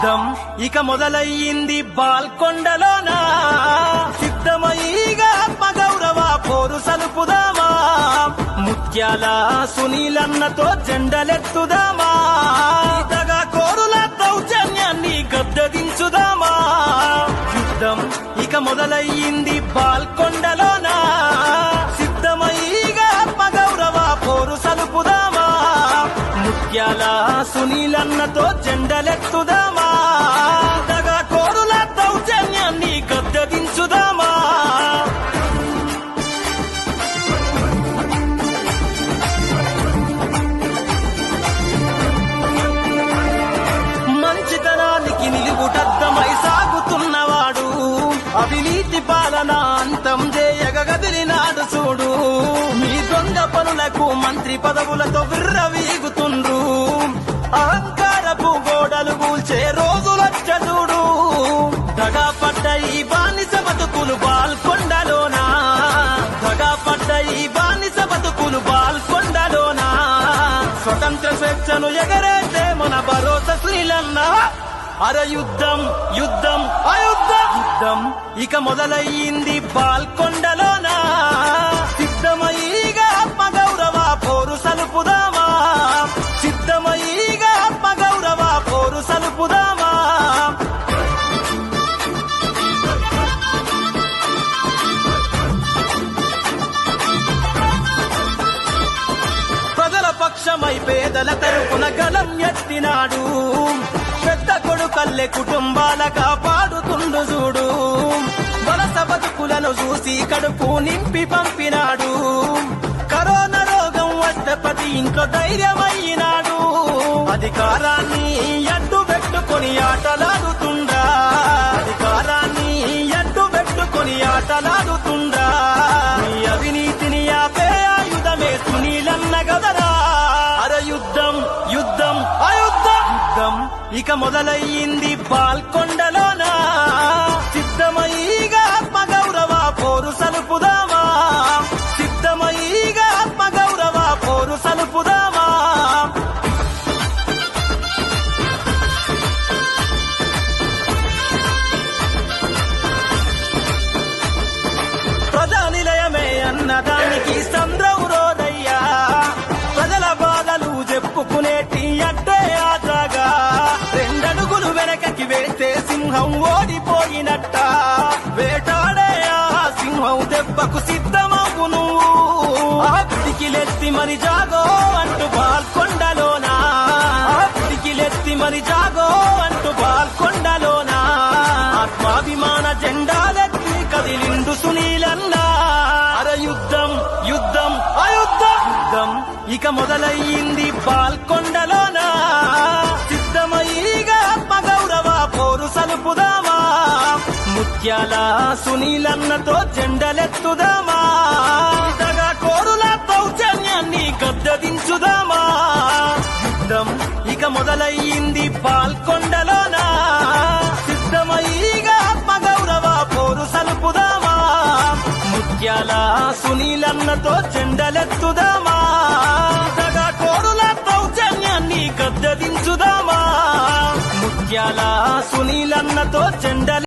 యుద్ధం ఇక మొదలయ్యింది బాల్కొండలోనా సిద్ధమయ్యిగా ఆత్మగౌరవ పోరు సలుపుదామా ముత్యాల సునీలన్నతో జెండలెత్తుదామా ఇతగా కోరుల దౌర్జన్యాన్ని గద్దదించుదామా యుద్ధం ఇక మొదలయ్యింది బాల్కొండలోనా సిద్ధమయ్యిగా ఆత్మగౌరవ పోరు సలుపుదామా ముత్యాల సునీలన్నతో జెండలెత్తుదామా ఇతగా కోరుల దౌర్జన్యాన్ని గద్దదించుదామా మంచితనానికి నిలువుటద్దమై సాగుతున్నవాడు అవినీతి పాలన అంతం చేయగదిలినాడు చూడు మీ దొంగ పనులకు మంత్రి పదవులతో విర్రవీగుతుండ్రు అహంకారపు గోడలు కూల్చే రోజులొచ్చ చూడు దగాపడ్డ ఈ బానిస బతుకులు బాల్కొండలోనా దగాపడ్డ ఈ బానిస బతుకులు బాల్కొండలోనా స్వతంత్ర స్వేచ్ఛను ఎగరేసే మన భరోసా శ్రీలన్న అర యుద్ధం యుద్ధం అయుద్ధం యుద్ధం ఇక మొదలయ్యింది బాల్కొండలోనా సిద్ధమయ్యిగా ఆత్మగౌరవ పోరు సలుపుదామా సిద్ధమయ్యిగా ఆత్మగౌరవ పోరు సలుపుదామా ప్రజల పక్షమై పేదల తరపున గలం ఎత్తినాడు పెద్ద కొడుకల్లె కుటుంబాల కాపాడుతుండు చూడు వలస బతుకులను చూసి కడుపు నింపి పంపినాడు కరోనా రోగం వస్తే ప్రతి ఇంట్లో ధైర్యమయ్యినాడు అధికారాన్ని అడ్డు పెట్టుకొని ఆటలాడుతుండా అధికారాన్ని అడ్డు పెట్టుకొని ఆటలాడుతుండా ఈ అవినీతిని ఆపే ఆయుధమే సునీలన్న గదరా అర యుద్ధం యుద్ధం అయుద్ధం యుద్ధం ఇక మొదలయ్యింది బాల్కొండలోనా సిద్ధమయ్యిగా ఆత్మగౌరవ పోరు సలుపుదామా సిద్ధమయ్యిగా ఆత్మగౌరవ పోరు సలుపుదామా ప్రజా నిలయమే అన్నదానికి సంద్రం రోదయ్యా ప్రజల బాధలు చెప్పుకునేటి అడ్డే ఆటగా రెండడుగులు వెనకకి వేస్తే సింహం ఓడిపోయినట్ట వేటాడే ఆ సింహం దెబ్బకు సిద్ధమవు నువ్వు పిడికిలెత్తి మరి జాగో అంటూ బాల్కొండలోనా పిడికిలెత్తి మరి జాగో అంటూ బాల్కొండలోనా ఆత్మాభిమాన జెండాలెత్తి కదిలిండు సునీలన్నా అర యుద్ధం యుద్ధం అయుద్ధం యుద్ధం ఇక మొదలయ్యింది బాల్కొండలోనా సిద్ధమయ్యిగా ఆత్మగౌరవ పోరు సలుపుదామా ముత్యాల సునీలన్నతో జెండలెత్తుదామా ఇతగా కోరుల దౌర్జన్యాన్ని గద్దదించుదామా యుద్ధం ఇక మొదలయ్యింది బాల్కొండలోనా సిద్ధమయ్యిగా ఆత్మగౌరవ పోరు సలుపుదామా ముత్యాల సునీలన్నతో జెండలెత్తుదామా ఇతగా కోరుల దౌర్జన్యాన్ని గద్దదించుదామా ముత్యాల సునీలన్నతో జెండల